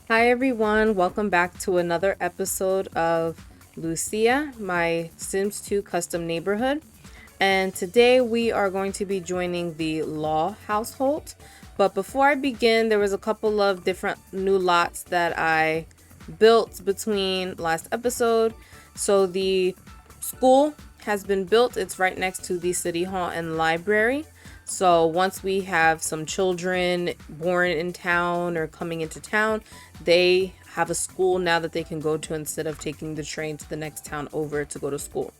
Hi everyone, welcome back to another episode of Lucia, my Sims 2 custom neighborhood. And today we are going to be joining the Law household. But before I begin, there was a couple of different new lots that I built between last episode. So the school has been built. It's right next to the city hall and library. So once we have some children born in town or coming into town, they have a school now that they can go to instead of taking the train to the next town over to go to school.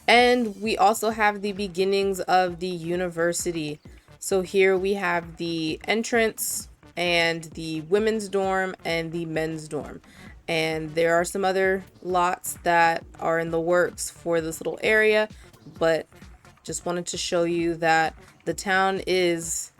And we also have the beginnings of the university. So here we have the entrance and the women's dorm and the men's dorm. And there are some other lots that are in the works for this little area, but just wanted to show you that the town is,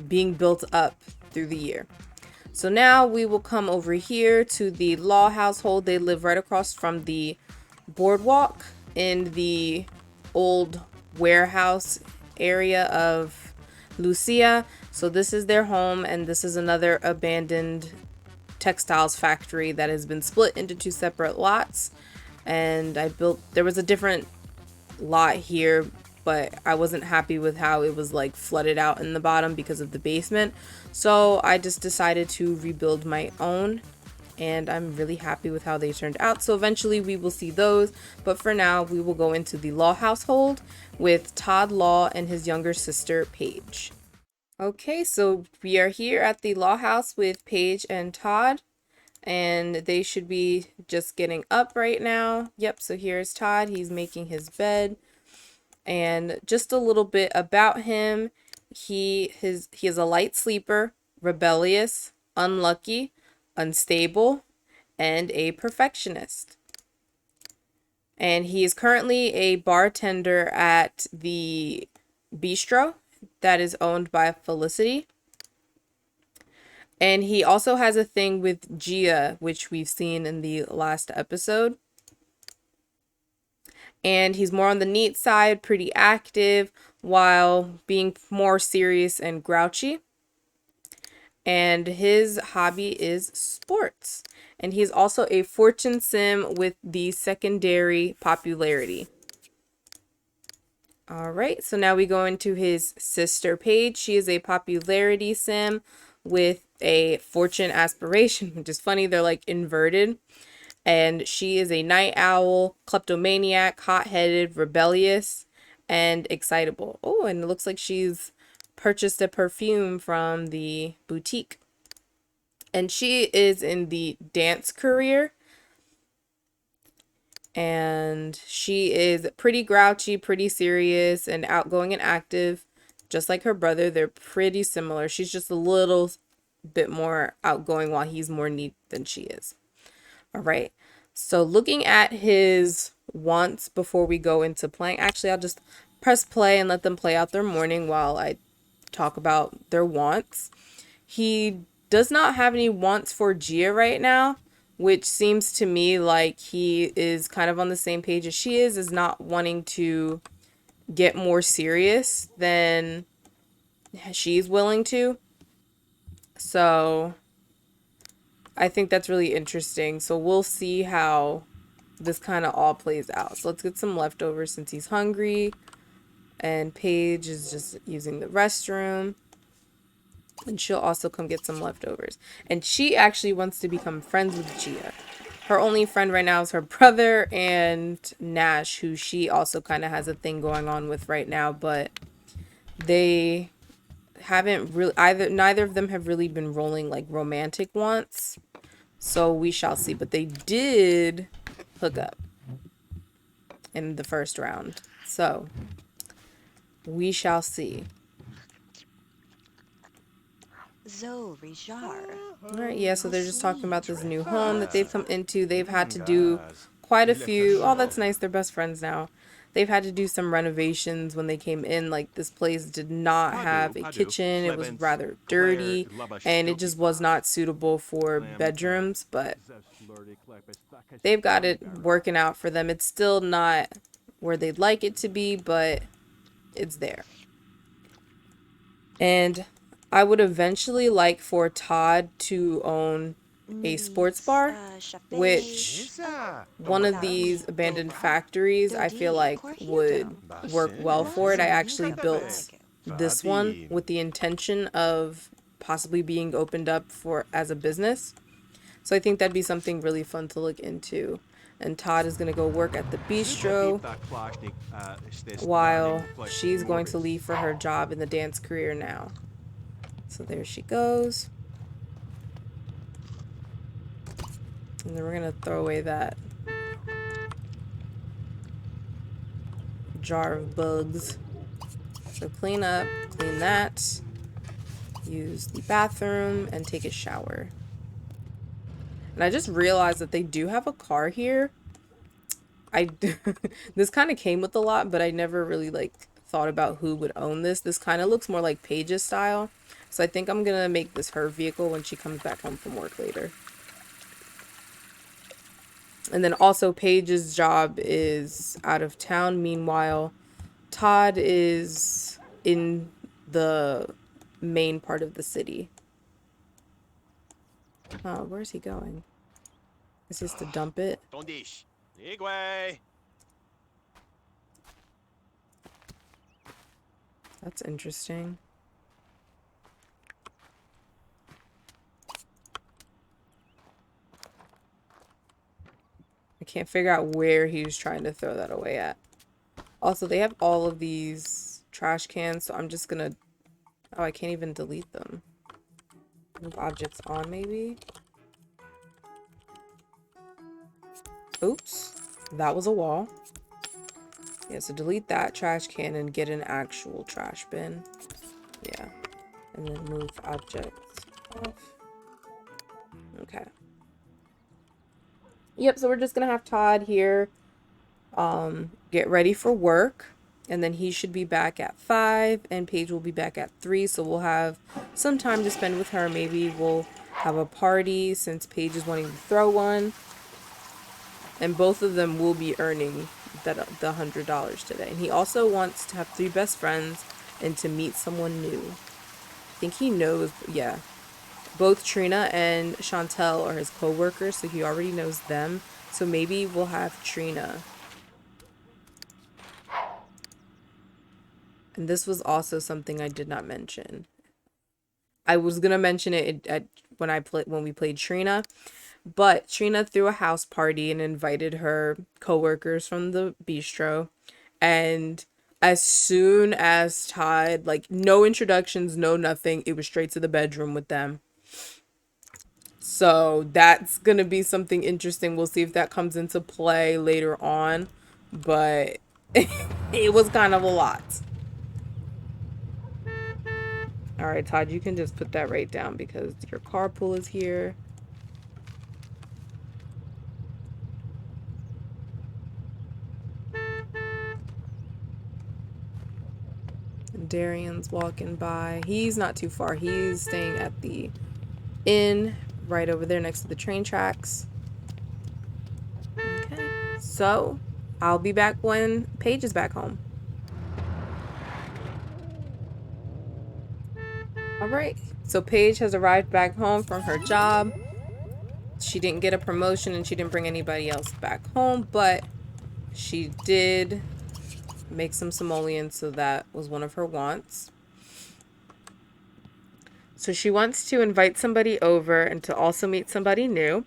being built up through the year. So now we will come over here to the Law household. They live right across from the boardwalk in the old warehouse area of Lucia. So this is their home, and this is another abandoned textiles factory that has been split into two separate lots. And there was a different lot here, but I wasn't happy with how it was like flooded out in the bottom because of the basement. So I just decided to rebuild my own, and I'm really happy with how they turned out. So eventually we will see those, but for now we will go into the Law household with Todd Law and his younger sister Paige. Okay, so we are here at the Law house with Paige and Todd, and they should be just getting up right now. Yep, so here's Todd. He's making his bed. And just a little bit about him. He is a light sleeper, rebellious, unlucky, unstable, and a perfectionist. And he is currently a bartender at the bistro that is owned by Felicity. And he also has a thing with Gia, which we've seen in the last episode. And he's more on the neat side, pretty active, while being more serious and grouchy. And his hobby is sports. And he's also a fortune sim with the secondary popularity. All right, so now we go into his sister Paige. She is a popularity sim with a fortune aspiration, which is funny. They're like inverted. And she is a night owl, kleptomaniac, hot-headed, rebellious, and excitable. Oh, and it looks like she's purchased a perfume from the boutique. And she is in the dance career. And she is pretty grouchy, pretty serious, and outgoing and active. Just like her brother, they're pretty similar. She's just a little bit more outgoing while he's more neat than she is. All right. So looking at his wants before we go into playing, actually, I'll just press play and let them play out their morning while I talk about their wants. He does not have any wants for Gia right now, which seems to me like he is kind of on the same page as she is not wanting to get more serious than she's willing to. So I think that's really interesting. So we'll see how this kind of all plays out. So let's get some leftovers since he's hungry. And Paige is just using the restroom. And she'll also come get some leftovers. And she actually wants to become friends with Gia. Her only friend right now is her brother and Nash, who she also kind of has a thing going on with right now. But they haven't really, neither of them have really been rolling like romantic wants. So we shall see. But they did hook up in the first round. So we shall see. Zo Rijar. All right, yeah, so they're just talking about this new home that they've come into. They've had to do quite a few. Oh, that's nice. They're best friends now. They've had to do some renovations when they came in. Like, this place did not have a kitchen. It was rather dirty, and it just was not suitable for bedrooms, but they've got it working out for them. It's still not where they'd like it to be, but it's there. And I would eventually like for Todd to own a sports Needs bar, a chape. which Esa, one of these Doggy. abandoned toba, factories I feel Doggy. like would Corhito. work well basen, for it. I Lazim. actually katabe, built Kapago. this one fadi, with the intention of possibly being opened up for as a business. So I think that'd be something really fun to look into. And Todd is going to go work at the super bistro pita klashnik, stes while darling flesh she's going to hobbies. leave for her job in the dance career now. So there she goes. And then we're going to throw away that jar of bugs. So clean up, clean that, use the bathroom, and take a shower. And I just realized that they do have a car here. I this kind of came with a lot, but I never really like thought about who would own this. This kind of looks more like Paige's style. So I think I'm gonna make this her vehicle when she comes back home from work later. And then also Paige's job is out of town. Meanwhile, Todd is in the main part of the city. Oh, where's he going? Is this to dump it? Tondish, ligway. That's interesting. I can't figure out where he was trying to throw that away at. Also, they have all of these trash cans, so I'm just gonna... Oh, I can't even delete them. Move objects on, maybe? Oops. That was a wall. Yeah, so delete that trash can and get an actual trash bin. Yeah. And then move objects off. Okay. Yep, so we're just gonna have Todd here get ready for work, and then he should be back at 5 and Paige will be back at 3, so we'll have some time to spend with her. Maybe we'll have a party since Paige is wanting to throw one, and both of them will be earning the $100 today. And he also wants to have 3 best friends and to meet someone new. I think he knows. Yeah, both Trina and Chantel are his co-workers, so he already knows them. So maybe we'll have Trina. And this was also something I did not mention. I was gonna mention it at when we played Trina, but Trina threw a house party and invited her coworkers from the bistro, and as soon as Todd, like, no introductions, no nothing, it was straight to the bedroom with them. So that's gonna be something interesting. We'll see if that comes into play later on, but it was kind of a lot. All right, Todd, you can just put that right down because your carpool is here. And Darian's walking by. He's not too far. He's staying at the inn right over there next to the train tracks. Okay, so I'll be back when Paige is back home. All right, so Paige has arrived back home from her job. She didn't get a promotion and she didn't bring anybody else back home, but she did make some simoleons, so that was one of her wants. So she wants to invite somebody over and to also meet somebody new.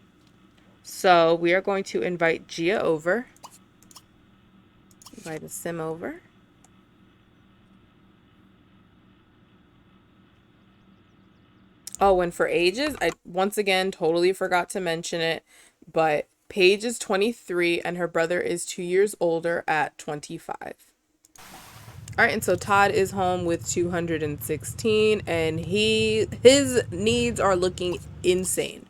So we are going to invite Gia over. Invite a sim over. Oh, and for ages, I once again totally forgot to mention it, but Paige is 23 and her brother is 2 years older at 25. All right, and so Todd is home with 216 and his needs are looking insane.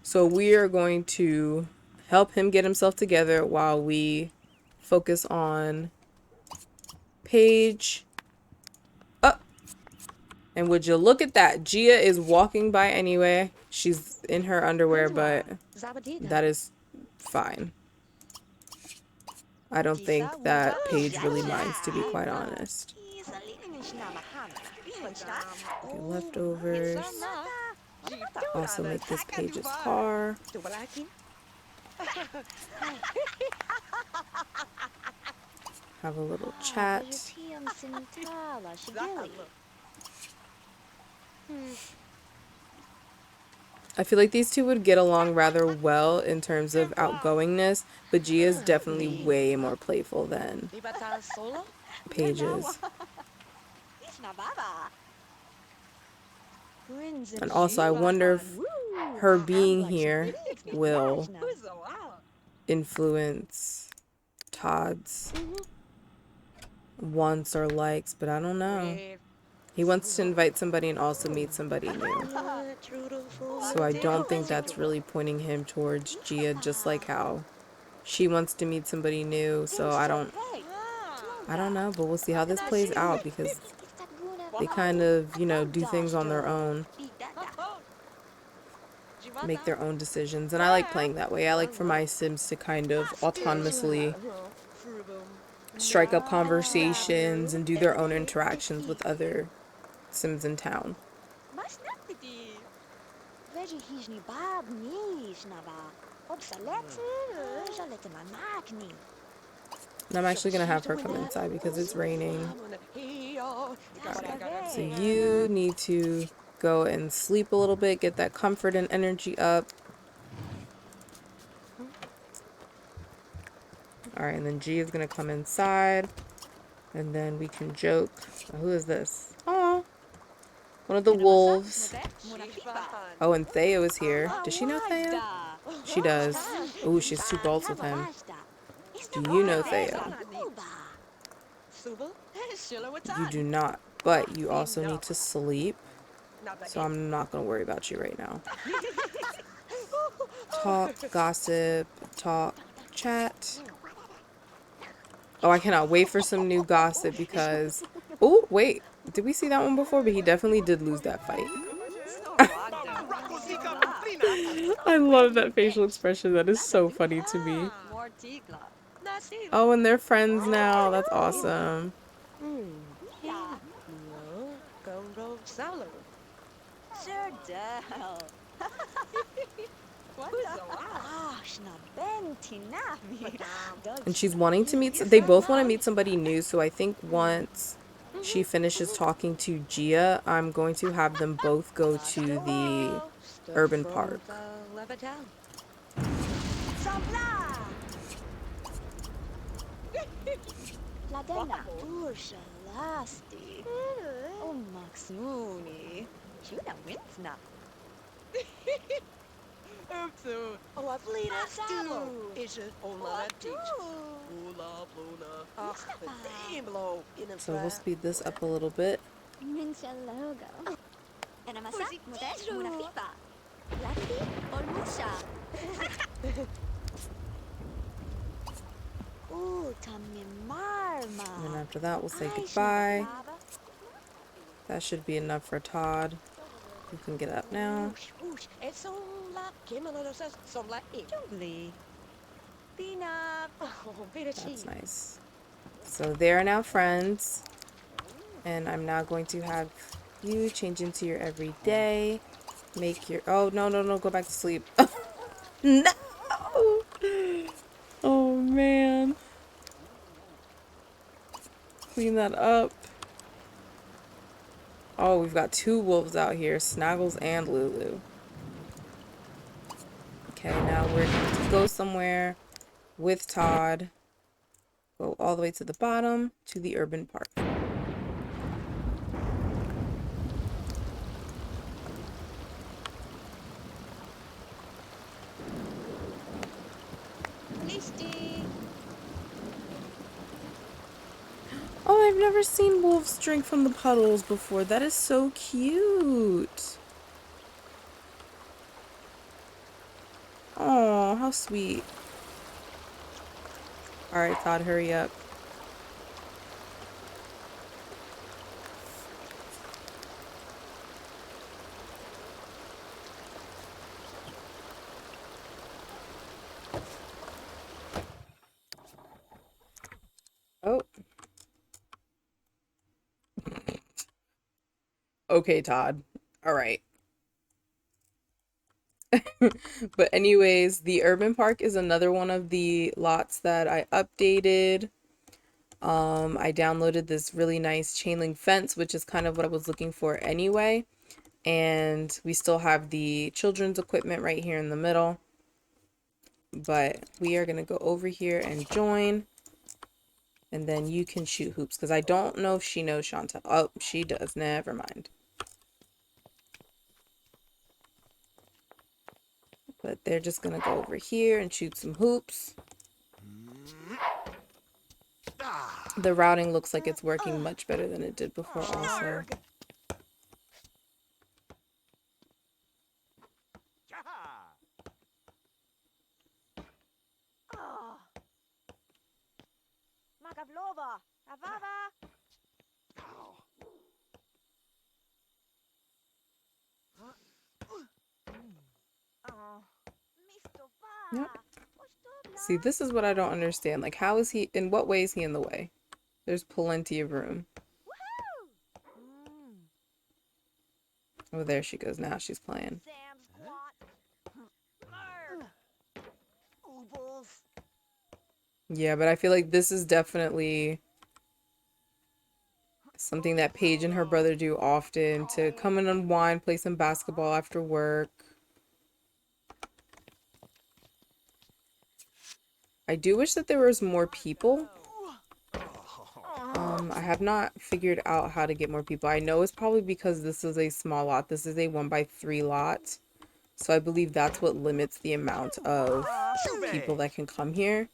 So we are going to help him get himself together while we focus on Paige. Oh, and would you look at that? Gia is walking by anyway. She's in her underwear, but Zabadida. that is fine. I don't Tisa think that wuda Paige really minds, to be jaja. quite honest. Isa linish na mahana. Do leftovers. Also make this page his car. Have a little chat. I feel like these two would get along rather well in terms of outgoingness, but Gia is definitely way more playful than Paige is. And also, I wonder if her being here will influence Todd's wants or likes, but I don't know. He wants to invite somebody and also meet somebody new. So I don't think that's really pointing him towards Gia, just like how she wants to meet somebody new. So I don't know, but we'll see how this plays out because they kind of, do things on their own, make their own decisions. And I like playing that way. I like for my Sims to kind of autonomously strike up conversations and do their own interactions with other Sims in town. And I'm actually going to have her come inside because it's raining. Alright, so you need to go and sleep a little bit, get that comfort and energy up. Alright, and then G is going to come inside. And then we can joke. Oh, who is this? Oh, one of the wolves. Oh, and Theo is here. Does she know Theo? She does. Oh, she's two balls with him. Do you know Theo? You do not. But you also need to sleep. So I'm not going to worry about you right now. Talk, gossip, talk, chat. Oh, I cannot wait for some new gossip because... Oh, wait. Did we see that one before? But he definitely did lose that fight. I love that facial expression. That is so funny to me. Oh, and they're friends now. That's awesome. And she's wanting to meet... They both want to meet somebody new, so I think once she finishes talking to Gia, I'm going to have them both go to the urban park. So we'll speed this up a little bit. And after that, we'll say goodbye. That should be enough for Todd. You can get up now. That's nice. So they are now friends. And I'm now going to have you change into your everyday. Make your... Oh, no, no, no. Go back to sleep. No! Oh, man. Clean that up. Oh, we've got two wolves out here. Snuggles and Lulu. Okay, now we're going to go somewhere with Todd. Go all the way to the bottom to the urban park. Oh, I've never seen wolves drink from the puddles before. That is so cute. Oh, how sweet. Alright, Todd, hurry up. Oh. Okay, Todd. All right. But anyways, the urban park is another one of the lots that I updated. I downloaded this really nice chain link fence, which is kind of what I was looking for anyway. And we still have the children's equipment right here in the middle. But we are going to go over here and join. And then you can shoot hoops because I don't know if she knows Chantel. Oh, she does. Never mind. But they're just going to go over here and shoot some hoops. The routing looks like it's working much better than it did before also. Magavlova, Avava. Yep. See, this is what I don't understand. Like, how is he, in what way is he in the way? There's plenty of room. Oh, there she goes. Now she's playing. Yeah, but I feel like this is definitely something that Paige and her brother do often, to come and unwind, play some basketball after work. I do wish that there was more people. I have not figured out how to get more people. I know it's probably because this is a small lot. This is a 1x3 lot. So I believe that's what limits the amount of people that can come here.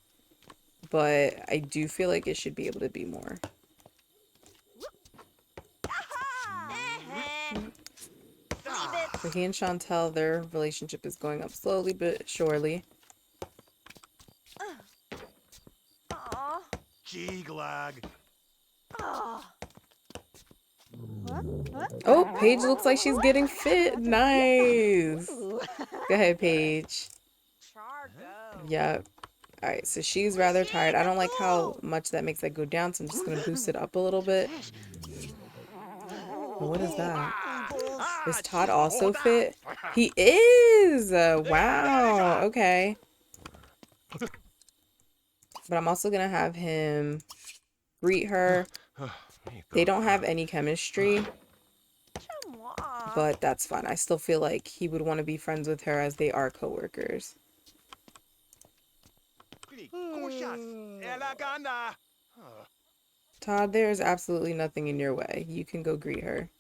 But I do feel like it should be able to be more. So he and Chantel, their relationship is going up slowly but surely. Jiglag. Oh, Paige looks like she's getting fit. Nice. Go ahead, Paige. Yep. Alright, so she's rather tired. I don't like how much that makes that go down, so I'm just going to boost it up a little bit. Oh, what is that? Is Todd also fit? He is! Wow. Okay. But I'm also going to have him greet her. They don't have any chemistry, but that's fine. I still feel like he would want to be friends with her as they are coworkers. Todd, there is absolutely nothing in your way. You can go greet her.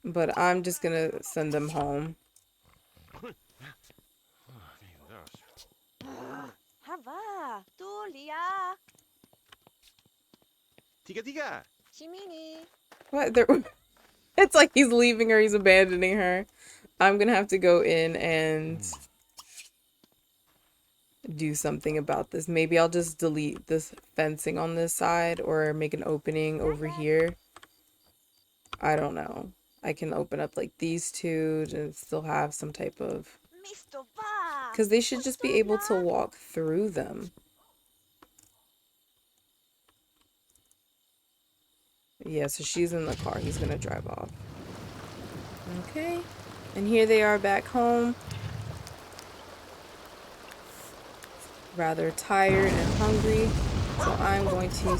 But I'm just going to send them home. Hava, Lucia. Tiga tiga. Shimini. What? It's like he's leaving her. He's abandoning her. I'm going to have to go in and do something about this. Maybe I'll just delete this fencing on this side or make an opening over here. I don't know. I can open up like these two to still have some type of... Because they should just be able to walk through them. Yeah, so she's in the car. He's going to drive off. Okay. And here they are back home. Rather tired and hungry. So I'm going to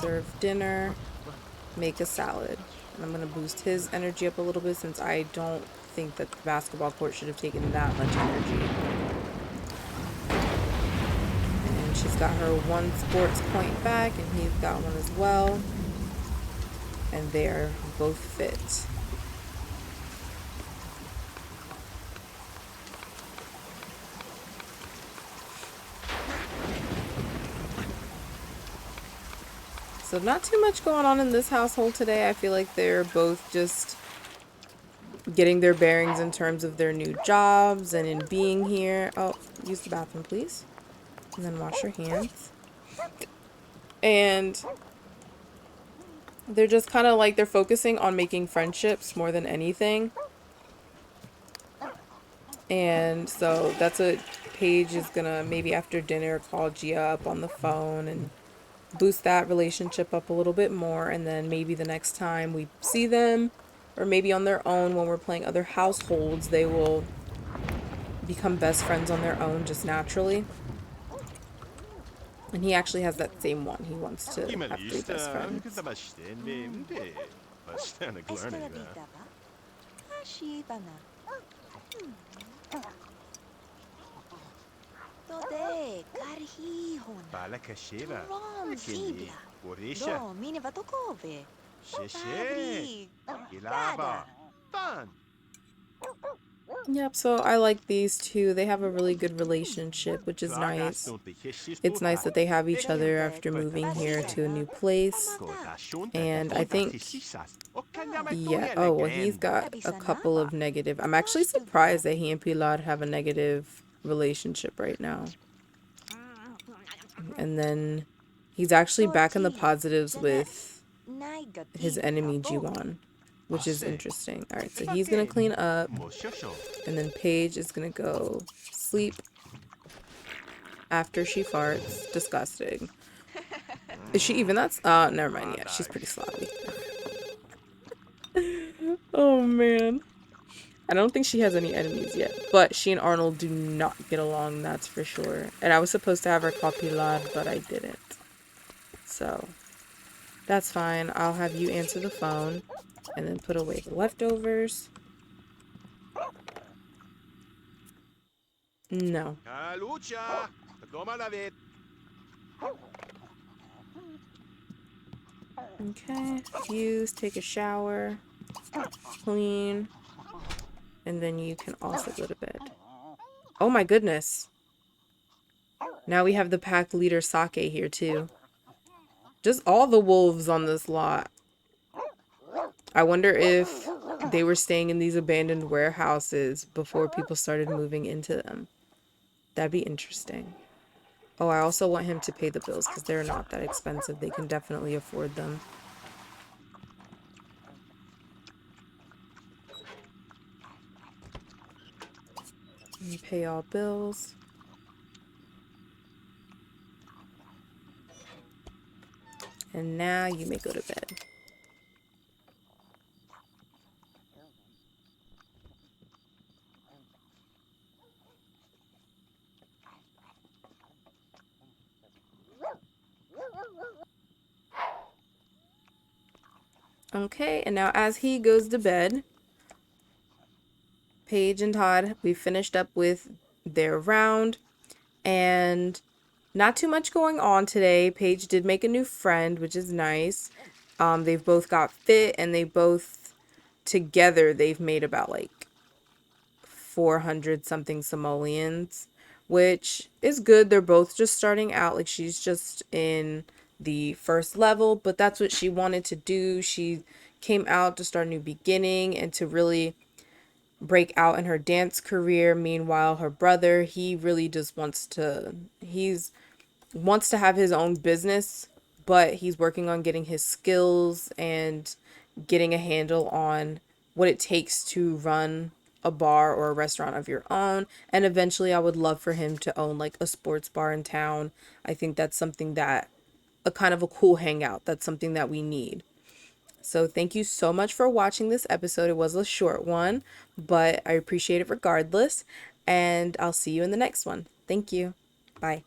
serve dinner, make a salad. And I'm going to boost his energy up a little bit since I don't think that the basketball court should have taken that much energy. And she's got her one sports point back and he's got one as well. And they are both fit. So not too much going on in this household today. I feel like they're both just getting their bearings in terms of their new jobs and in being here. Oh, use the bathroom, please. And then wash your hands. And they're just kind of like, they're focusing on making friendships more than anything. And so that's what Paige is gonna, maybe after dinner, call Gia up on the phone and boost that relationship up a little bit more, and then maybe the next time we see them, or maybe on their own when we're playing other households, they will become best friends on their own just naturally. And he actually has that same one. He wants to have three best Imalista, friends. Kudabashtenbe, Bastana Eskala Glarnida. bitaba. Ashibana. Tode karhihona. Balakasheva, Rom Kindi, zibla. Borisha, Do minivatokove. Sheshe, Padri. Ilaba, Dada. Fan. Yep, so I like these two. They have a really good relationship, which is Klagas nice. don't the It's nice Hishistuha. that they have each other Debe. after moving here to a Basibana. new place. Amata. Kodashunta And I Dakota think, Tisisas. yeah, Okanyamakuya oh, well, he's again. got a Abisana. couple of negative. I'm actually surprised that he and Pilar have a negative relationship right now. And then he's actually back in the Torti. positives Janet. with his Naigati. enemy Tabo. G1, which is Ase. interesting. All right, so If he's gonna again, clean up, Moshosho. and then Paige is gonna go sleep after she farts. Disgusting. Is she even? That's never mind. Yeah, she's pretty sloppy. Oh man. I don't think she has any enemies yet, but she and Arnold do not get along, that's for sure. And I was supposed to have her call Pilar, but I didn't. So, that's fine. I'll have you answer the phone and then put away the leftovers. No. Lucia, Toma David. Okay. Fuse, take a shower, clean, and then you can also go to bed. Oh my goodness. Now we have the pack leader Sake here too. Just all the wolves on this lot. I wonder if they were staying in these abandoned warehouses before people started moving into them. That'd be interesting. Oh, I also want him to pay the bills because they're not that expensive. They can definitely afford them. And pay all bills. And now you may go to bed. Okay, and now as he goes to bed, Paige and Todd, we finished up with their round, and not too much going on today. Paige did make a new friend, which is nice. They've both got fit, and they both together they've made about like 400 something simoleons, which is good. They're both just starting out. Like she's just in the first level, but that's what she wanted to do. She came out to start a new beginning and to really break out in her dance career. Meanwhile, her brother, he really just wants to have his own business, but he's working on getting his skills and getting a handle on what it takes to run a bar or a restaurant of your own. And eventually I would love for him to own like a sports bar in town. I think that's something that a kind of a cool hangout. That's something that we need. So thank you so much for watching this episode. It was a short one, but I appreciate it regardless. And I'll see you in the next one. Thank you. Bye.